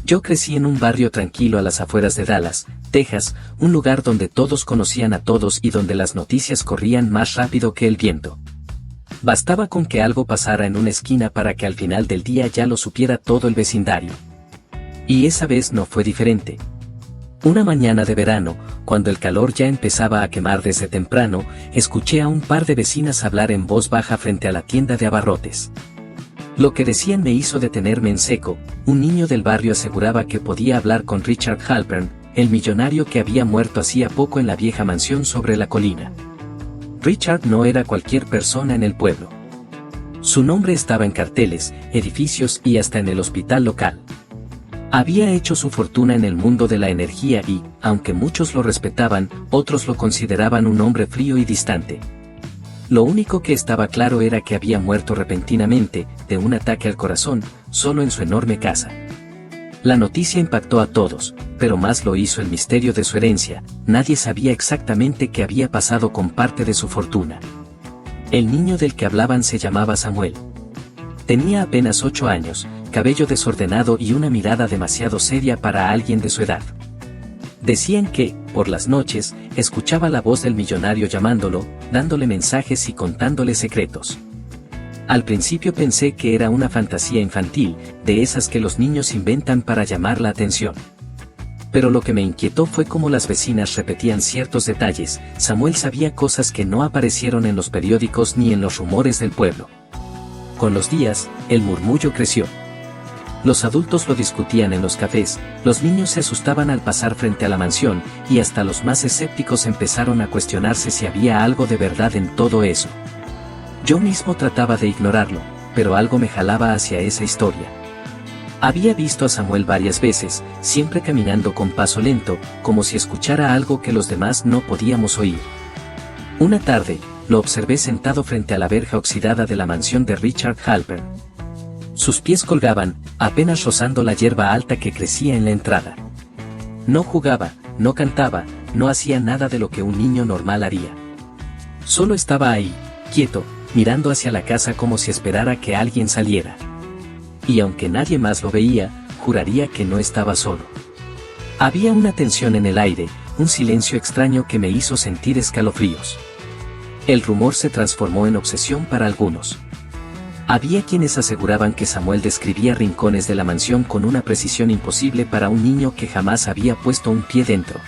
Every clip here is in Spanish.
Yo crecí en un barrio tranquilo a las afueras de Dallas, Texas, un lugar donde todos conocían a todos y donde las noticias corrían más rápido que el viento. Bastaba con que algo pasara en una esquina para que al final del día ya lo supiera todo el vecindario. Y esa vez no fue diferente. Una mañana de verano, cuando el calor ya empezaba a quemar desde temprano, escuché a un par de vecinas hablar en voz baja frente a la tienda de abarrotes. Lo que decían me hizo detenerme en seco. Un niño del barrio aseguraba que podía hablar con Richard Halpern, el millonario que había muerto hacía poco en la vieja mansión sobre la colina. Richard no era cualquier persona en el pueblo. Su nombre estaba en carteles, edificios y hasta en el hospital local. Había hecho su fortuna en el mundo de la energía y, aunque muchos lo respetaban, otros lo consideraban un hombre frío y distante. Lo único que estaba claro era que había muerto repentinamente, de un ataque al corazón, solo en su enorme casa. La noticia impactó a todos, pero más lo hizo el misterio de su herencia. Nadie sabía exactamente qué había pasado con parte de su fortuna. El niño del que hablaban se llamaba Samuel. Tenía apenas 8 años, cabello desordenado y una mirada demasiado seria para alguien de su edad. Decían que, por las noches, escuchaba la voz del millonario llamándolo, dándole mensajes y contándole secretos. Al principio pensé que era una fantasía infantil, de esas que los niños inventan para llamar la atención. Pero lo que me inquietó fue cómo las vecinas repetían ciertos detalles. Samuel sabía cosas que no aparecieron en los periódicos ni en los rumores del pueblo. Con los días, el murmullo creció. Los adultos lo discutían en los cafés, los niños se asustaban al pasar frente a la mansión, y hasta los más escépticos empezaron a cuestionarse si había algo de verdad en todo eso. Yo mismo trataba de ignorarlo, pero algo me jalaba hacia esa historia. Había visto a Samuel varias veces, siempre caminando con paso lento, como si escuchara algo que los demás no podíamos oír. Una tarde, lo observé sentado frente a la verja oxidada de la mansión de Richard Halpern. Sus pies colgaban, apenas rozando la hierba alta que crecía en la entrada. No jugaba, no cantaba, no hacía nada de lo que un niño normal haría. Solo estaba ahí, quieto, mirando hacia la casa como si esperara que alguien saliera. Y aunque nadie más lo veía, juraría que no estaba solo. Había una tensión en el aire, un silencio extraño que me hizo sentir escalofríos. El rumor se transformó en obsesión para algunos. Había quienes aseguraban que Samuel describía rincones de la mansión con una precisión imposible para un niño que jamás había puesto un pie dentro.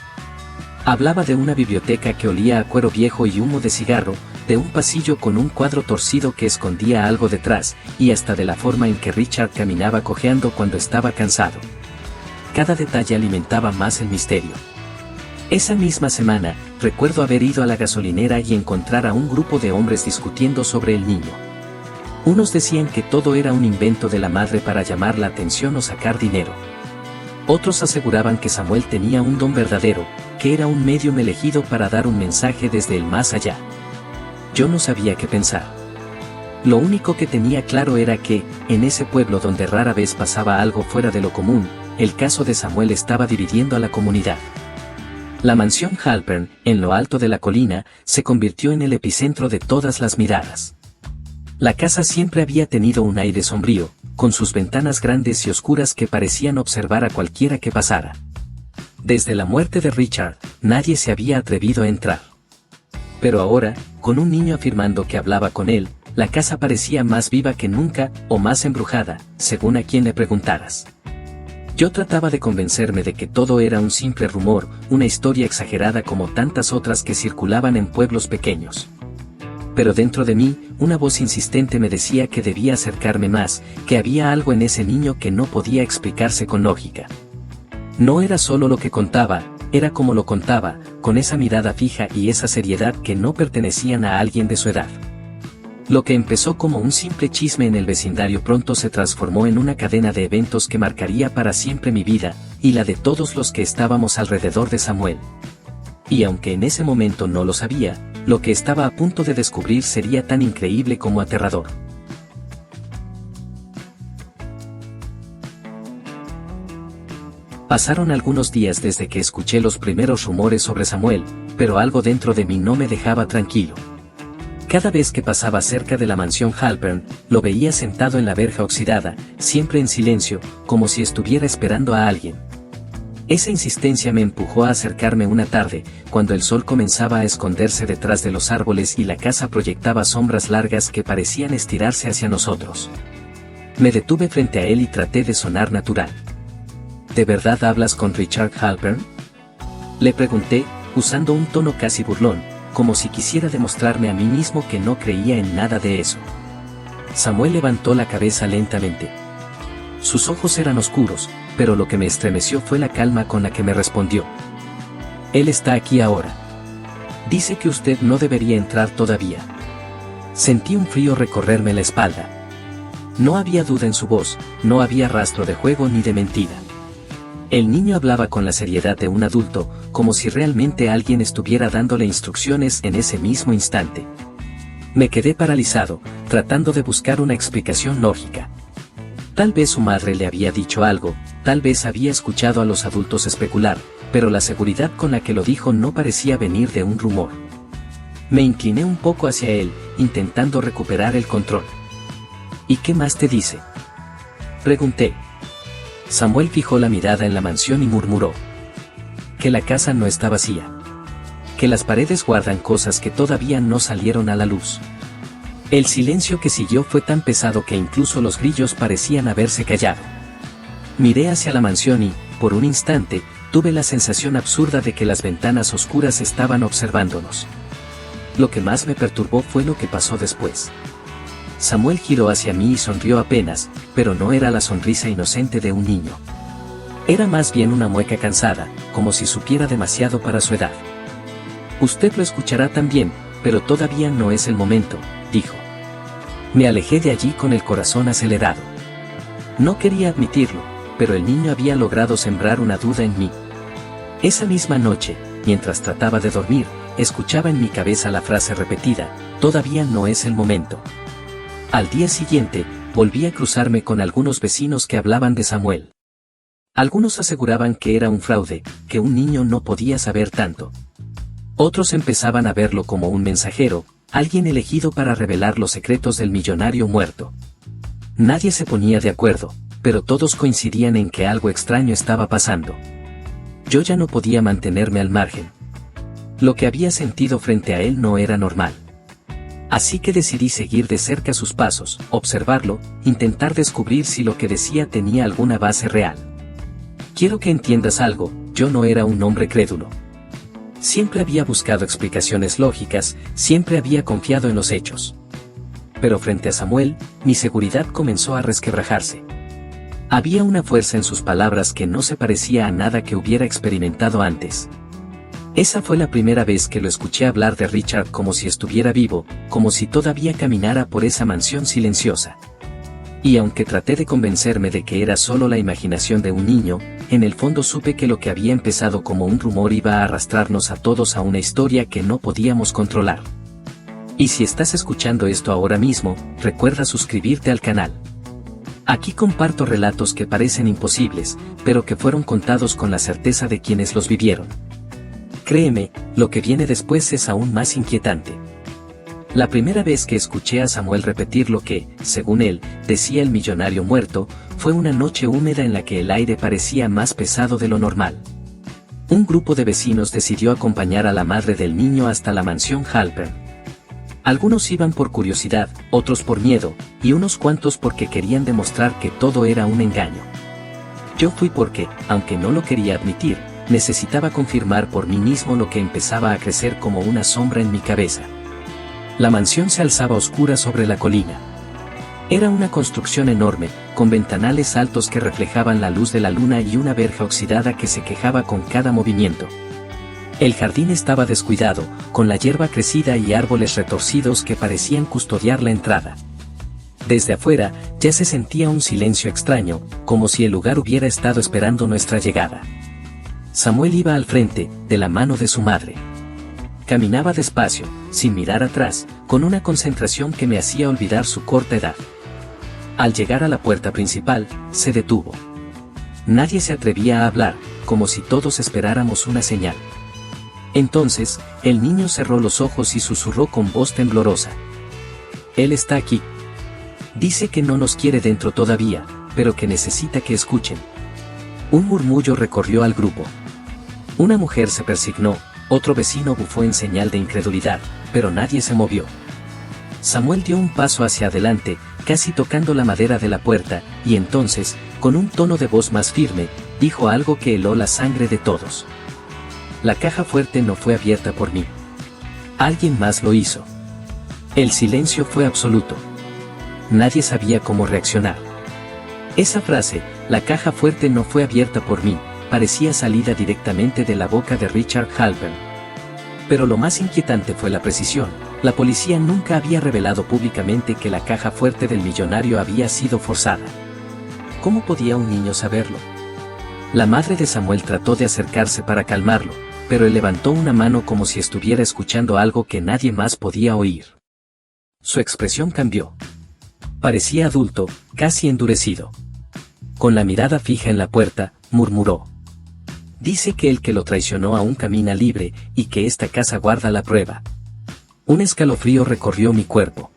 Hablaba de una biblioteca que olía a cuero viejo y humo de cigarro, de un pasillo con un cuadro torcido que escondía algo detrás, y hasta de la forma en que Richard caminaba cojeando cuando estaba cansado. Cada detalle alimentaba más el misterio. Esa misma semana, recuerdo haber ido a la gasolinera y encontrar a un grupo de hombres discutiendo sobre el niño. Unos decían que todo era un invento de la madre para llamar la atención o sacar dinero. Otros aseguraban que Samuel tenía un don verdadero, que era un medium elegido para dar un mensaje desde el más allá. Yo no sabía qué pensar. Lo único que tenía claro era que, en ese pueblo donde rara vez pasaba algo fuera de lo común, el caso de Samuel estaba dividiendo a la comunidad. La mansión Halpern, en lo alto de la colina, se convirtió en el epicentro de todas las miradas. La casa siempre había tenido un aire sombrío, con sus ventanas grandes y oscuras que parecían observar a cualquiera que pasara. Desde la muerte de Richard, nadie se había atrevido a entrar. Pero ahora, con un niño afirmando que hablaba con él, la casa parecía más viva que nunca, o más embrujada, según a quien le preguntaras. Yo trataba de convencerme de que todo era un simple rumor, una historia exagerada como tantas otras que circulaban en pueblos pequeños. Pero dentro de mí, una voz insistente me decía que debía acercarme más, que había algo en ese niño que no podía explicarse con lógica. No era solo lo que contaba, era como lo contaba, con esa mirada fija y esa seriedad que no pertenecían a alguien de su edad. Lo que empezó como un simple chisme en el vecindario pronto se transformó en una cadena de eventos que marcaría para siempre mi vida, y la de todos los que estábamos alrededor de Samuel. Y aunque en ese momento no lo sabía, lo que estaba a punto de descubrir sería tan increíble como aterrador. Pasaron algunos días desde que escuché los primeros rumores sobre Samuel, pero algo dentro de mí no me dejaba tranquilo. Cada vez que pasaba cerca de la mansión Halpern, lo veía sentado en la verja oxidada, siempre en silencio, como si estuviera esperando a alguien. Esa insistencia me empujó a acercarme una tarde, cuando el sol comenzaba a esconderse detrás de los árboles y la casa proyectaba sombras largas que parecían estirarse hacia nosotros. Me detuve frente a él y traté de sonar natural. ¿De verdad hablas con Richard Halpern?, le pregunté, usando un tono casi burlón, como si quisiera demostrarme a mí mismo que no creía en nada de eso. Samuel levantó la cabeza lentamente. Sus ojos eran oscuros, pero lo que me estremeció fue la calma con la que me respondió. Él está aquí ahora. Dice que usted no debería entrar todavía. Sentí un frío recorrerme la espalda. No había duda en su voz, no había rastro de juego ni de mentira. El niño hablaba con la seriedad de un adulto, como si realmente alguien estuviera dándole instrucciones en ese mismo instante. Me quedé paralizado, tratando de buscar una explicación lógica. Tal vez su madre le había dicho algo, tal vez había escuchado a los adultos especular, pero la seguridad con la que lo dijo no parecía venir de un rumor. Me incliné un poco hacia él, intentando recuperar el control. ¿Y qué más te dice?, pregunté. Samuel fijó la mirada en la mansión y murmuró. Que la casa no está vacía. Que las paredes guardan cosas que todavía no salieron a la luz. El silencio que siguió fue tan pesado que incluso los grillos parecían haberse callado. Miré hacia la mansión y, por un instante, tuve la sensación absurda de que las ventanas oscuras estaban observándonos. Lo que más me perturbó fue lo que pasó después. Samuel giró hacia mí y sonrió apenas, pero no era la sonrisa inocente de un niño. Era más bien una mueca cansada, como si supiera demasiado para su edad. Usted lo escuchará también, pero todavía no es el momento, dijo. Me alejé de allí con el corazón acelerado. No quería admitirlo, pero el niño había logrado sembrar una duda en mí. Esa misma noche, mientras trataba de dormir, escuchaba en mi cabeza la frase repetida, todavía no es el momento. Al día siguiente, volví a cruzarme con algunos vecinos que hablaban de Samuel. Algunos aseguraban que era un fraude, que un niño no podía saber tanto. Otros empezaban a verlo como un mensajero, alguien elegido para revelar los secretos del millonario muerto. Nadie se ponía de acuerdo, pero todos coincidían en que algo extraño estaba pasando. Yo ya no podía mantenerme al margen. Lo que había sentido frente a él no era normal. Así que decidí seguir de cerca sus pasos, observarlo, intentar descubrir si lo que decía tenía alguna base real. Quiero que entiendas algo, yo no era un hombre crédulo. Siempre había buscado explicaciones lógicas, siempre había confiado en los hechos. Pero frente a Samuel, mi seguridad comenzó a resquebrajarse. Había una fuerza en sus palabras que no se parecía a nada que hubiera experimentado antes. Esa fue la primera vez que lo escuché hablar de Richard como si estuviera vivo, como si todavía caminara por esa mansión silenciosa. Y aunque traté de convencerme de que era solo la imaginación de un niño, en el fondo supe que lo que había empezado como un rumor iba a arrastrarnos a todos a una historia que no podíamos controlar. Y si estás escuchando esto ahora mismo, recuerda suscribirte al canal. Aquí comparto relatos que parecen imposibles, pero que fueron contados con la certeza de quienes los vivieron. Créeme, lo que viene después es aún más inquietante. La primera vez que escuché a Samuel repetir lo que, según él, decía el millonario muerto, fue una noche húmeda en la que el aire parecía más pesado de lo normal. Un grupo de vecinos decidió acompañar a la madre del niño hasta la mansión Halpern. Algunos iban por curiosidad, otros por miedo, y unos cuantos porque querían demostrar que todo era un engaño. Yo fui porque, aunque no lo quería admitir, necesitaba confirmar por mí mismo lo que empezaba a crecer como una sombra en mi cabeza. La mansión se alzaba oscura sobre la colina. Era una construcción enorme, con ventanales altos que reflejaban la luz de la luna y una verja oxidada que se quejaba con cada movimiento. El jardín estaba descuidado, con la hierba crecida y árboles retorcidos que parecían custodiar la entrada. Desde afuera, ya se sentía un silencio extraño, como si el lugar hubiera estado esperando nuestra llegada. Samuel iba al frente, de la mano de su madre. Caminaba despacio, sin mirar atrás, con una concentración que me hacía olvidar su corta edad. Al llegar a la puerta principal, se detuvo. Nadie se atrevía a hablar, como si todos esperáramos una señal. Entonces, el niño cerró los ojos y susurró con voz temblorosa. Él está aquí. Dice que no nos quiere dentro todavía, pero que necesita que escuchen. Un murmullo recorrió al grupo. Una mujer se persignó, otro vecino bufó en señal de incredulidad, pero nadie se movió. Samuel dio un paso hacia adelante, casi tocando la madera de la puerta, y entonces, con un tono de voz más firme, dijo algo que heló la sangre de todos. La caja fuerte no fue abierta por mí. Alguien más lo hizo. El silencio fue absoluto. Nadie sabía cómo reaccionar. Esa frase, la caja fuerte no fue abierta por mí, parecía salida directamente de la boca de Richard Halpern. Pero lo más inquietante fue la precisión. La policía nunca había revelado públicamente que la caja fuerte del millonario había sido forzada. ¿Cómo podía un niño saberlo? La madre de Samuel trató de acercarse para calmarlo, pero él levantó una mano como si estuviera escuchando algo que nadie más podía oír. Su expresión cambió. Parecía adulto, casi endurecido. Con la mirada fija en la puerta, murmuró. Dice que el que lo traicionó aún camina libre, y que esta casa guarda la prueba. Un escalofrío recorrió mi cuerpo.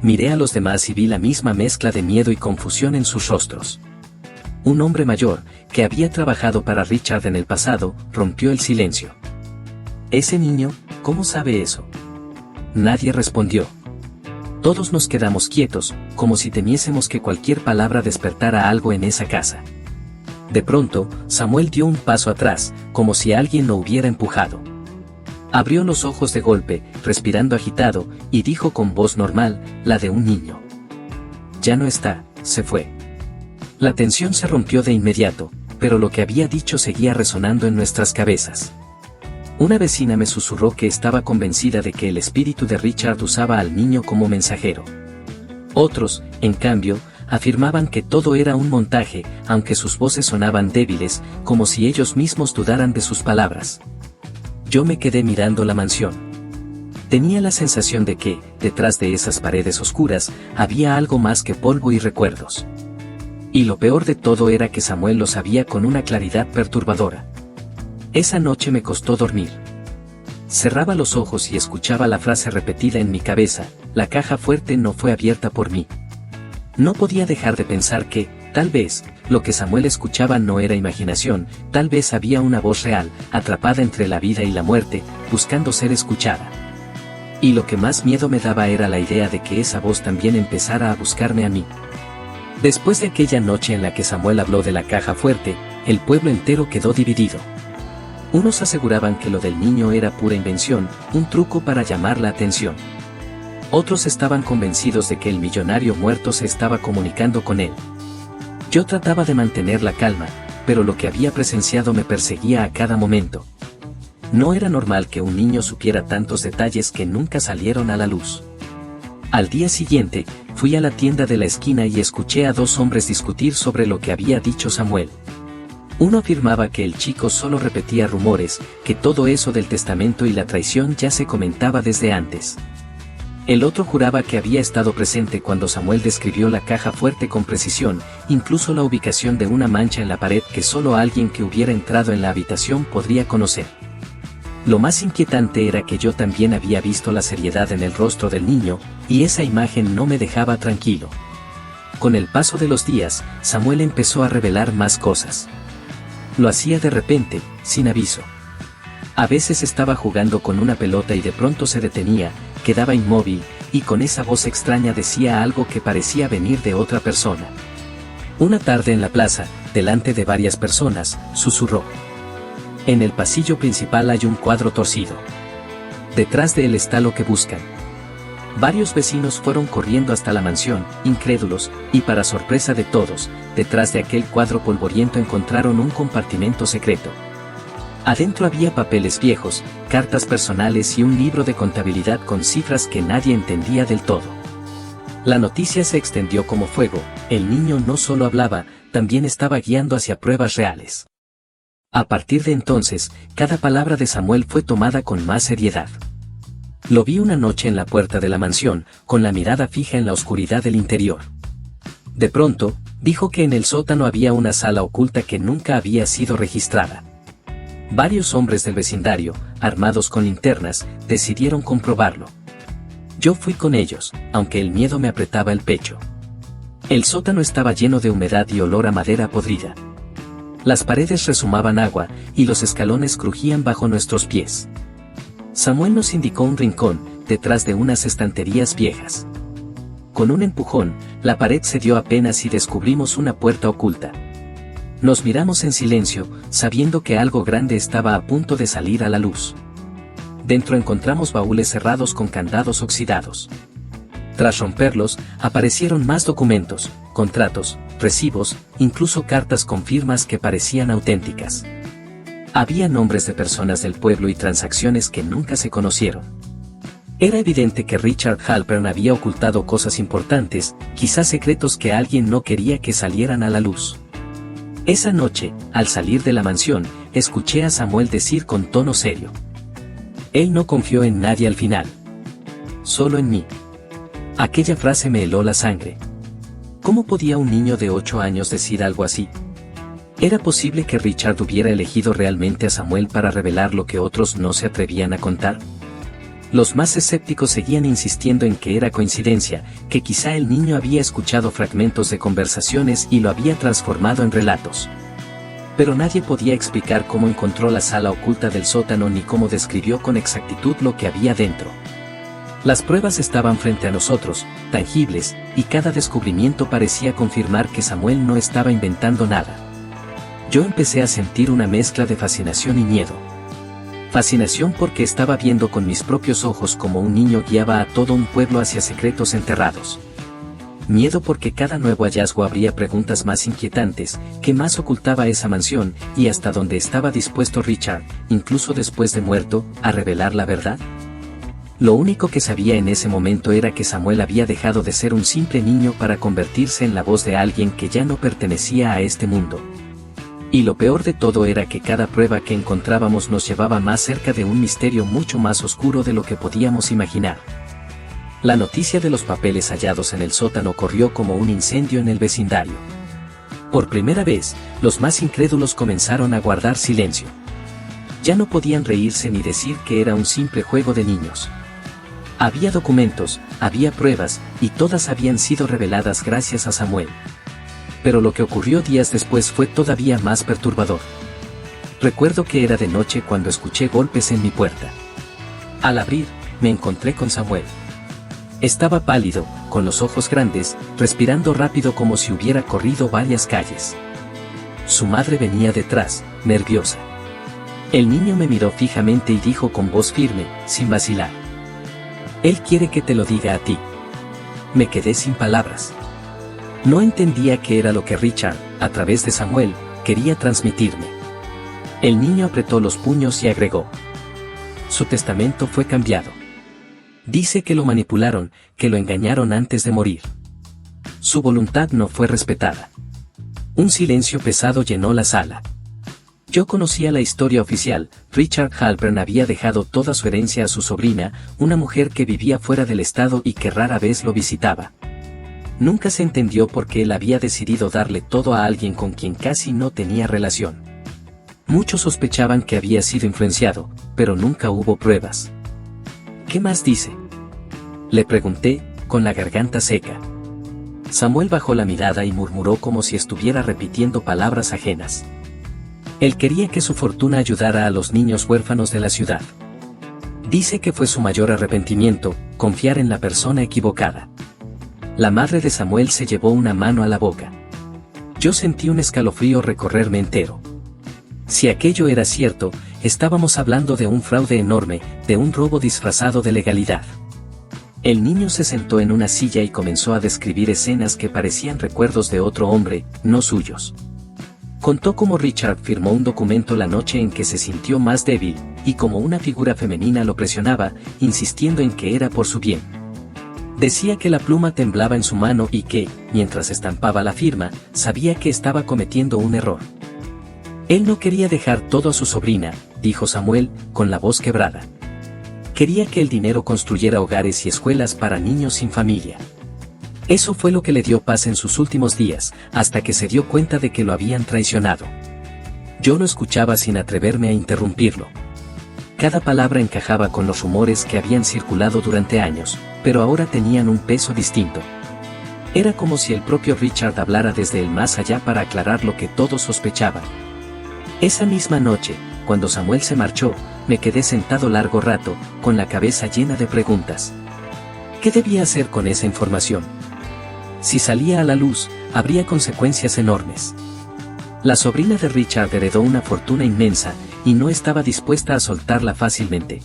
Miré a los demás y vi la misma mezcla de miedo y confusión en sus rostros. Un hombre mayor, que había trabajado para Richard en el pasado, rompió el silencio. ¿Ese niño, cómo sabe eso? Nadie respondió. Todos nos quedamos quietos, como si temiésemos que cualquier palabra despertara algo en esa casa. De pronto, Samuel dio un paso atrás, como si alguien lo hubiera empujado. Abrió los ojos de golpe, respirando agitado, y dijo con voz normal, la de un niño. Ya no está, se fue. La tensión se rompió de inmediato, pero lo que había dicho seguía resonando en nuestras cabezas. Una vecina me susurró que estaba convencida de que el espíritu de Richard usaba al niño como mensajero. Otros, en cambio, afirmaban que todo era un montaje, aunque sus voces sonaban débiles, como si ellos mismos dudaran de sus palabras. Yo me quedé mirando la mansión. Tenía la sensación de que, detrás de esas paredes oscuras, había algo más que polvo y recuerdos. Y lo peor de todo era que Samuel lo sabía con una claridad perturbadora. Esa noche me costó dormir. Cerraba los ojos y escuchaba la frase repetida en mi cabeza, la caja fuerte no fue abierta por mí. No podía dejar de pensar que, tal vez, lo que Samuel escuchaba no era imaginación, tal vez había una voz real, atrapada entre la vida y la muerte, buscando ser escuchada. Y lo que más miedo me daba era la idea de que esa voz también empezara a buscarme a mí. Después de aquella noche en la que Samuel habló de la caja fuerte, el pueblo entero quedó dividido. Unos aseguraban que lo del niño era pura invención, un truco para llamar la atención. Otros estaban convencidos de que el millonario muerto se estaba comunicando con él. Yo trataba de mantener la calma, pero lo que había presenciado me perseguía a cada momento. No era normal que un niño supiera tantos detalles que nunca salieron a la luz. Al día siguiente, fui a la tienda de la esquina y escuché a dos hombres discutir sobre lo que había dicho Samuel. Uno afirmaba que el chico solo repetía rumores, que todo eso del testamento y la traición ya se comentaba desde antes. El otro juraba que había estado presente cuando Samuel describió la caja fuerte con precisión, incluso la ubicación de una mancha en la pared que solo alguien que hubiera entrado en la habitación podría conocer. Lo más inquietante era que yo también había visto la seriedad en el rostro del niño, y esa imagen no me dejaba tranquilo. Con el paso de los días, Samuel empezó a revelar más cosas. Lo hacía de repente, sin aviso. A veces estaba jugando con una pelota y de pronto se detenía, quedaba inmóvil, y con esa voz extraña decía algo que parecía venir de otra persona. Una tarde en la plaza, delante de varias personas, susurró. En el pasillo principal hay un cuadro torcido. Detrás de él está lo que buscan. Varios vecinos fueron corriendo hasta la mansión, incrédulos, y para sorpresa de todos, detrás de aquel cuadro polvoriento encontraron un compartimento secreto. Adentro había papeles viejos, cartas personales y un libro de contabilidad con cifras que nadie entendía del todo. La noticia se extendió como fuego, el niño no solo hablaba, también estaba guiando hacia pruebas reales. A partir de entonces, cada palabra de Samuel fue tomada con más seriedad. Lo vi una noche en la puerta de la mansión, con la mirada fija en la oscuridad del interior. De pronto, dijo que en el sótano había una sala oculta que nunca había sido registrada. Varios hombres del vecindario, armados con linternas, decidieron comprobarlo. Yo fui con ellos, aunque el miedo me apretaba el pecho. El sótano estaba lleno de humedad y olor a madera podrida. Las paredes rezumaban agua, y los escalones crujían bajo nuestros pies. Samuel nos indicó un rincón, detrás de unas estanterías viejas. Con un empujón, la pared cedió apenas y descubrimos una puerta oculta. Nos miramos en silencio, sabiendo que algo grande estaba a punto de salir a la luz. Dentro encontramos baúles cerrados con candados oxidados. Tras romperlos, aparecieron más documentos, contratos, recibos, incluso cartas con firmas que parecían auténticas. Había nombres de personas del pueblo y transacciones que nunca se conocieron. Era evidente que Richard Halpern había ocultado cosas importantes, quizás secretos que alguien no quería que salieran a la luz. Esa noche, al salir de la mansión, escuché a Samuel decir con tono serio: él no confió en nadie al final. Solo en mí. Aquella frase me heló la sangre. ¿Cómo podía un niño de 8 años decir algo así? ¿Era posible que Richard hubiera elegido realmente a Samuel para revelar lo que otros no se atrevían a contar? Los más escépticos seguían insistiendo en que era coincidencia, que quizá el niño había escuchado fragmentos de conversaciones y lo había transformado en relatos. Pero nadie podía explicar cómo encontró la sala oculta del sótano ni cómo describió con exactitud lo que había dentro. Las pruebas estaban frente a nosotros, tangibles, y cada descubrimiento parecía confirmar que Samuel no estaba inventando nada. Yo empecé a sentir una mezcla de fascinación y miedo. Fascinación porque estaba viendo con mis propios ojos cómo un niño guiaba a todo un pueblo hacia secretos enterrados. Miedo porque cada nuevo hallazgo abría preguntas más inquietantes: ¿qué más ocultaba esa mansión, y hasta dónde estaba dispuesto Richard, incluso después de muerto, a revelar la verdad? Lo único que sabía en ese momento era que Samuel había dejado de ser un simple niño para convertirse en la voz de alguien que ya no pertenecía a este mundo. Y lo peor de todo era que cada prueba que encontrábamos nos llevaba más cerca de un misterio mucho más oscuro de lo que podíamos imaginar. La noticia de los papeles hallados en el sótano corrió como un incendio en el vecindario. Por primera vez, los más incrédulos comenzaron a guardar silencio. Ya no podían reírse ni decir que era un simple juego de niños. Había documentos, había pruebas, y todas habían sido reveladas gracias a Samuel. Pero lo que ocurrió días después fue todavía más perturbador. Recuerdo que era de noche cuando escuché golpes en mi puerta. Al abrir, me encontré con Samuel. Estaba pálido, con los ojos grandes, respirando rápido como si hubiera corrido varias calles. Su madre venía detrás, nerviosa. El niño me miró fijamente y dijo con voz firme, sin vacilar: él quiere que te lo diga a ti. Me quedé sin palabras. No entendía qué era lo que Richard, a través de Samuel, quería transmitirme. El niño apretó los puños y agregó: su testamento fue cambiado. Dice que lo manipularon, que lo engañaron antes de morir. Su voluntad no fue respetada. Un silencio pesado llenó la sala. Yo conocía la historia oficial: Richard Halpern había dejado toda su herencia a su sobrina, una mujer que vivía fuera del estado y que rara vez lo visitaba. Nunca se entendió por qué él había decidido darle todo a alguien con quien casi no tenía relación. Muchos sospechaban que había sido influenciado, pero nunca hubo pruebas. ¿Qué más dice?, le pregunté, con la garganta seca. Samuel bajó la mirada y murmuró como si estuviera repitiendo palabras ajenas. Él quería que su fortuna ayudara a los niños huérfanos de la ciudad. Dice que fue su mayor arrepentimiento, confiar en la persona equivocada. La madre de Samuel se llevó una mano a la boca. Yo sentí un escalofrío recorrerme entero. Si aquello era cierto, estábamos hablando de un fraude enorme, de un robo disfrazado de legalidad. El niño se sentó en una silla y comenzó a describir escenas que parecían recuerdos de otro hombre, no suyos. Contó cómo Richard firmó un documento la noche en que se sintió más débil, y cómo una figura femenina lo presionaba, insistiendo en que era por su bien. Decía que la pluma temblaba en su mano y que, mientras estampaba la firma, sabía que estaba cometiendo un error. Él no quería dejar todo a su sobrina, dijo Samuel, con la voz quebrada. Quería que el dinero construyera hogares y escuelas para niños sin familia. Eso fue lo que le dio paz en sus últimos días, hasta que se dio cuenta de que lo habían traicionado. Yo lo escuchaba sin atreverme a interrumpirlo. Cada palabra encajaba con los rumores que habían circulado durante años, pero ahora tenían un peso distinto. Era como si el propio Richard hablara desde el más allá para aclarar lo que todos sospechaban. Esa misma noche, cuando Samuel se marchó, me quedé sentado largo rato, con la cabeza llena de preguntas. ¿Qué debía hacer con esa información? Si salía a la luz, habría consecuencias enormes. La sobrina de Richard heredó una fortuna inmensa, y no estaba dispuesta a soltarla fácilmente.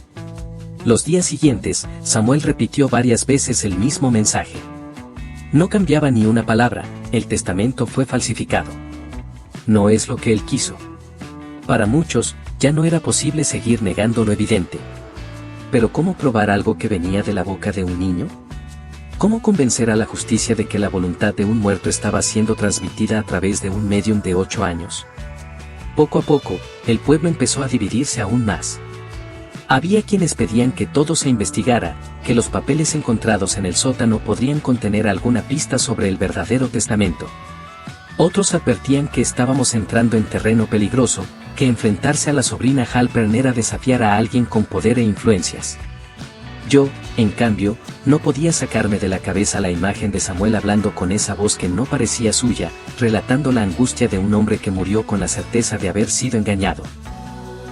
Los días siguientes, Samuel repitió varias veces el mismo mensaje. No cambiaba ni una palabra, el testamento fue falsificado. No es lo que él quiso. Para muchos, ya no era posible seguir negando lo evidente. Pero ¿cómo probar algo que venía de la boca de un niño? ¿Cómo convencer a la justicia de que la voluntad de un muerto estaba siendo transmitida a través de un médium de 8 años? Poco a poco, el pueblo empezó a dividirse aún más. Había quienes pedían que todo se investigara, que los papeles encontrados en el sótano podrían contener alguna pista sobre el verdadero testamento. Otros advertían que estábamos entrando en terreno peligroso, que enfrentarse a la sobrina Halpern era desafiar a alguien con poder e influencias. Yo, en cambio, no podía sacarme de la cabeza la imagen de Samuel hablando con esa voz que no parecía suya, relatando la angustia de un hombre que murió con la certeza de haber sido engañado.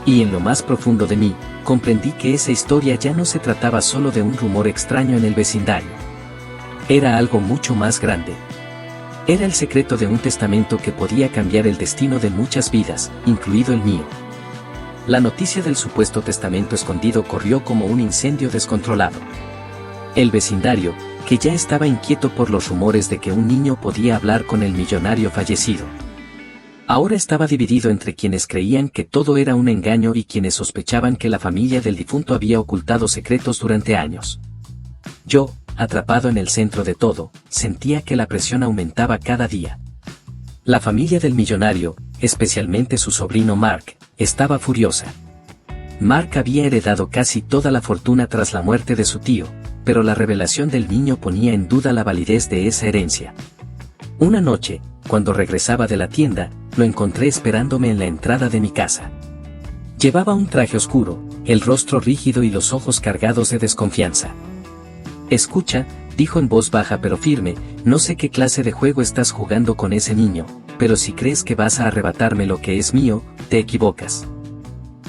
Y en lo más profundo de mí, comprendí que esa historia ya no se trataba solo de un rumor extraño en el vecindario. Era algo mucho más grande. Era el secreto de un testamento que podía cambiar el destino de muchas vidas, incluido el mío. La noticia del supuesto testamento escondido corrió como un incendio descontrolado. El vecindario, que ya estaba inquieto por los rumores de que un niño podía hablar con el millonario fallecido, ahora estaba dividido entre quienes creían que todo era un engaño y quienes sospechaban que la familia del difunto había ocultado secretos durante años. Yo, atrapado en el centro de todo, sentía que la presión aumentaba cada día. La familia del millonario, especialmente su sobrino Mark, estaba furiosa. Mark había heredado casi toda la fortuna tras la muerte de su tío, pero la revelación del niño ponía en duda la validez de esa herencia. Una noche, cuando regresaba de la tienda, lo encontré esperándome en la entrada de mi casa. Llevaba un traje oscuro, el rostro rígido y los ojos cargados de desconfianza. «Escucha», dijo en voz baja pero firme, «no sé qué clase de juego estás jugando con ese niño, pero si crees que vas a arrebatarme lo que es mío, te equivocas».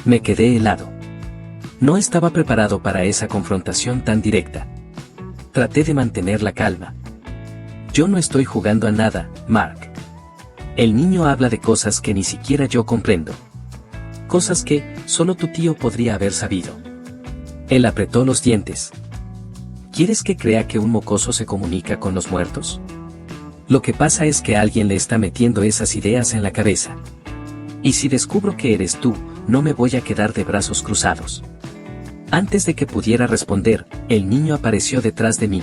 Me quedé helado. No estaba preparado para esa confrontación tan directa. Traté de mantener la calma. «Yo no estoy jugando a nada, Mark. El niño habla de cosas que ni siquiera yo comprendo. Cosas que solo tu tío podría haber sabido». Él apretó los dientes. ¿Quieres que crea que un mocoso se comunica con los muertos? Lo que pasa es que alguien le está metiendo esas ideas en la cabeza. Y si descubro que eres tú, no me voy a quedar de brazos cruzados. Antes de que pudiera responder, el niño apareció detrás de mí.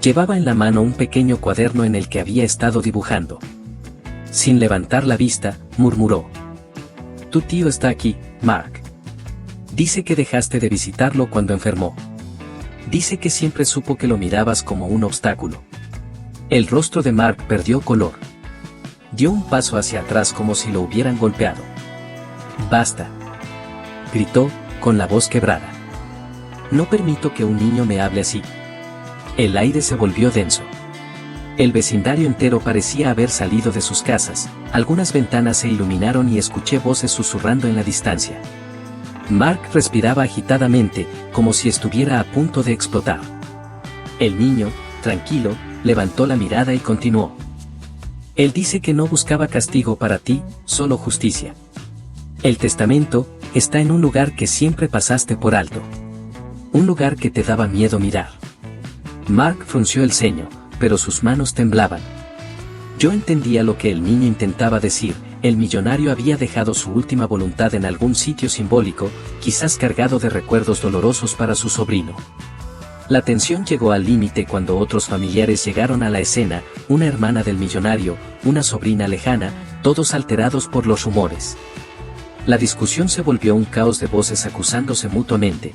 Llevaba en la mano un pequeño cuaderno en el que había estado dibujando. Sin levantar la vista, murmuró. «Tu tío está aquí, Mark. Dice que dejaste de visitarlo cuando enfermó. Dice que siempre supo que lo mirabas como un obstáculo». El rostro de Mark perdió color. Dio un paso hacia atrás como si lo hubieran golpeado. «Basta», gritó, con la voz quebrada. «No permito que un niño me hable así». El aire se volvió denso. El vecindario entero parecía haber salido de sus casas, algunas ventanas se iluminaron y escuché voces susurrando en la distancia. Mark respiraba agitadamente, como si estuviera a punto de explotar. El niño, tranquilo, levantó la mirada y continuó. «Él dice que no buscaba castigo para ti, solo justicia. El testamento está en un lugar que siempre pasaste por alto. Un lugar que te daba miedo mirar». Mark frunció el ceño, pero sus manos temblaban. Yo entendía lo que el niño intentaba decir. El millonario había dejado su última voluntad en algún sitio simbólico, quizás cargado de recuerdos dolorosos para su sobrino. La tensión llegó al límite cuando otros familiares llegaron a la escena, una hermana del millonario, una sobrina lejana, todos alterados por los rumores. La discusión se volvió un caos de voces acusándose mutuamente.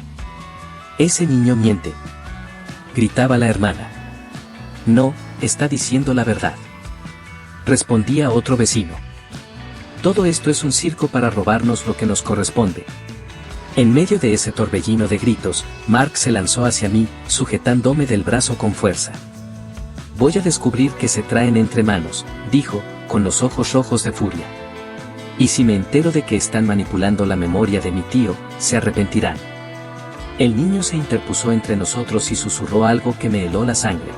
«Ese niño miente», gritaba la hermana. «No, está diciendo la verdad», respondía otro vecino. Todo esto es un circo para robarnos lo que nos corresponde. En medio de ese torbellino de gritos, Mark se lanzó hacia mí, sujetándome del brazo con fuerza. Voy a descubrir qué se traen entre manos, dijo, con los ojos rojos de furia. Y si me entero de que están manipulando la memoria de mi tío, se arrepentirán. El niño se interpuso entre nosotros y susurró algo que me heló la sangre.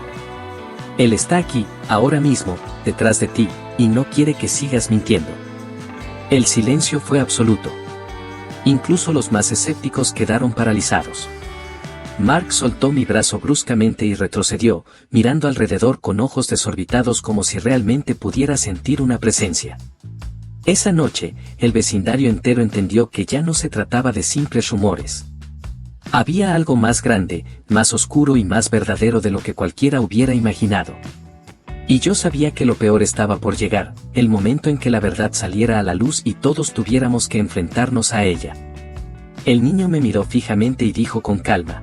Él está aquí, ahora mismo, detrás de ti, y no quiere que sigas mintiendo. El silencio fue absoluto. Incluso los más escépticos quedaron paralizados. Mark soltó mi brazo bruscamente y retrocedió, mirando alrededor con ojos desorbitados como si realmente pudiera sentir una presencia. Esa noche, el vecindario entero entendió que ya no se trataba de simples rumores. Había algo más grande, más oscuro y más verdadero de lo que cualquiera hubiera imaginado. Y yo sabía que lo peor estaba por llegar, el momento en que la verdad saliera a la luz y todos tuviéramos que enfrentarnos a ella. El niño me miró fijamente y dijo con calma: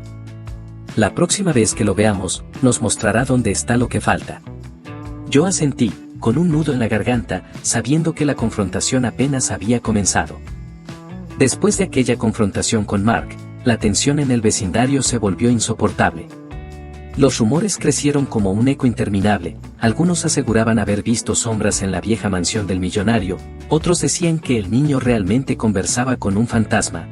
la próxima vez que lo veamos, nos mostrará dónde está lo que falta. Yo asentí, con un nudo en la garganta, sabiendo que la confrontación apenas había comenzado. Después de aquella confrontación con Mark, la tensión en el vecindario se volvió insoportable. Los rumores crecieron como un eco interminable, algunos aseguraban haber visto sombras en la vieja mansión del millonario, otros decían que el niño realmente conversaba con un fantasma.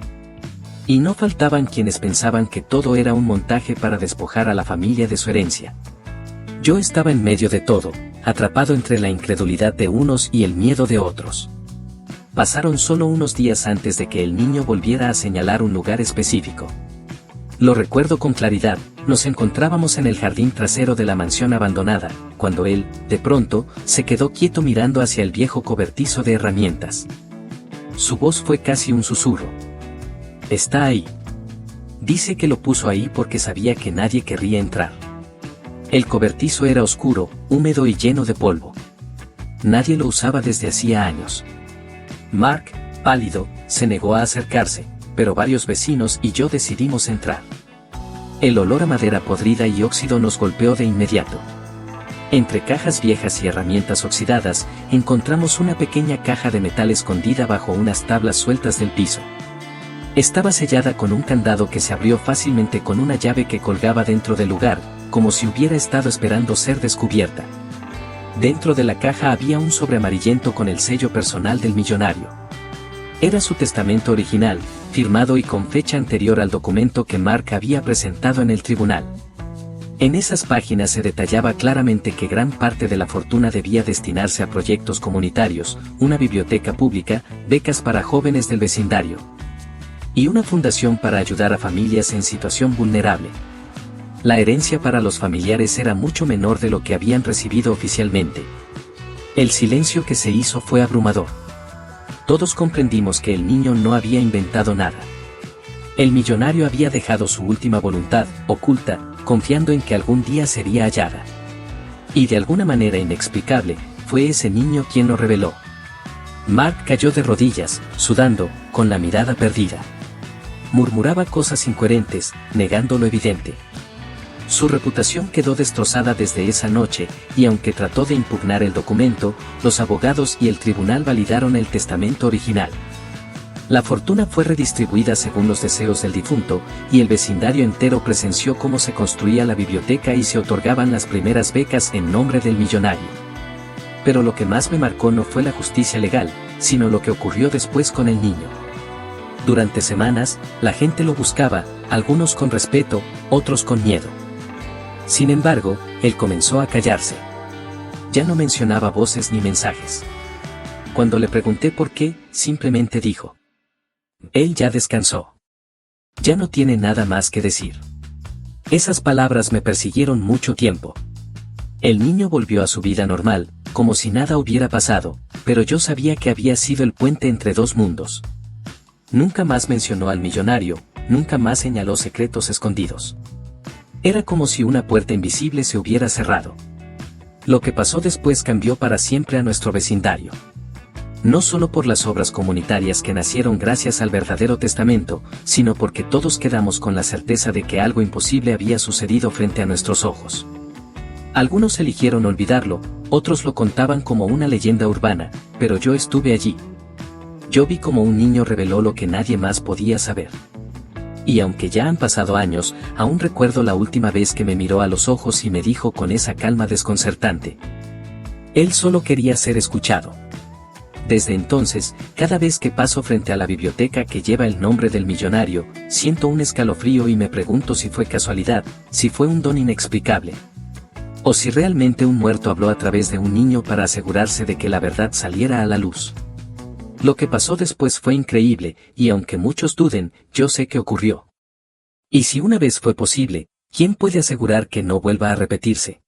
Y no faltaban quienes pensaban que todo era un montaje para despojar a la familia de su herencia. Yo estaba en medio de todo, atrapado entre la incredulidad de unos y el miedo de otros. Pasaron solo unos días antes de que el niño volviera a señalar un lugar específico. Lo recuerdo con claridad, nos encontrábamos en el jardín trasero de la mansión abandonada, cuando él, de pronto, se quedó quieto mirando hacia el viejo cobertizo de herramientas. Su voz fue casi un susurro. Está ahí. Dice que lo puso ahí porque sabía que nadie querría entrar. El cobertizo era oscuro, húmedo y lleno de polvo. Nadie lo usaba desde hacía años. Mark, pálido, se negó a acercarse, pero varios vecinos y yo decidimos entrar. El olor a madera podrida y óxido nos golpeó de inmediato. Entre cajas viejas y herramientas oxidadas, encontramos una pequeña caja de metal escondida bajo unas tablas sueltas del piso. Estaba sellada con un candado que se abrió fácilmente con una llave que colgaba dentro del lugar, como si hubiera estado esperando ser descubierta. Dentro de la caja había un sobre amarillento con el sello personal del millonario. Era su testamento original, firmado y con fecha anterior al documento que Mark había presentado en el tribunal. En esas páginas se detallaba claramente que gran parte de la fortuna debía destinarse a proyectos comunitarios, una biblioteca pública, becas para jóvenes del vecindario y una fundación para ayudar a familias en situación vulnerable. La herencia para los familiares era mucho menor de lo que habían recibido oficialmente. El silencio que se hizo fue abrumador. Todos comprendimos que el niño no había inventado nada. El millonario había dejado su última voluntad, oculta, confiando en que algún día sería hallada. Y de alguna manera inexplicable, fue ese niño quien lo reveló. Mark cayó de rodillas, sudando, con la mirada perdida. Murmuraba cosas incoherentes, negando lo evidente. Su reputación quedó destrozada desde esa noche, y aunque trató de impugnar el documento, los abogados y el tribunal validaron el testamento original. La fortuna fue redistribuida según los deseos del difunto, y el vecindario entero presenció cómo se construía la biblioteca y se otorgaban las primeras becas en nombre del millonario. Pero lo que más me marcó no fue la justicia legal, sino lo que ocurrió después con el niño. Durante semanas, la gente lo buscaba, algunos con respeto, otros con miedo. Sin embargo, él comenzó a callarse. Ya no mencionaba voces ni mensajes. Cuando le pregunté por qué, simplemente dijo: él ya descansó. Ya no tiene nada más que decir. Esas palabras me persiguieron mucho tiempo. El niño volvió a su vida normal, como si nada hubiera pasado, pero yo sabía que había sido el puente entre dos mundos. Nunca más mencionó al millonario, nunca más señaló secretos escondidos. Era como si una puerta invisible se hubiera cerrado. Lo que pasó después cambió para siempre a nuestro vecindario. No solo por las obras comunitarias que nacieron gracias al verdadero testamento, sino porque todos quedamos con la certeza de que algo imposible había sucedido frente a nuestros ojos. Algunos eligieron olvidarlo, otros lo contaban como una leyenda urbana, pero yo estuve allí, yo vi como un niño reveló lo que nadie más podía saber. Y aunque ya han pasado años, aún recuerdo la última vez que me miró a los ojos y me dijo con esa calma desconcertante: él solo quería ser escuchado. Desde entonces, cada vez que paso frente a la biblioteca que lleva el nombre del millonario, siento un escalofrío y me pregunto si fue casualidad, si fue un don inexplicable, o si realmente un muerto habló a través de un niño para asegurarse de que la verdad saliera a la luz. Lo que pasó después fue increíble, y aunque muchos duden, yo sé que ocurrió. Y si una vez fue posible, ¿quién puede asegurar que no vuelva a repetirse?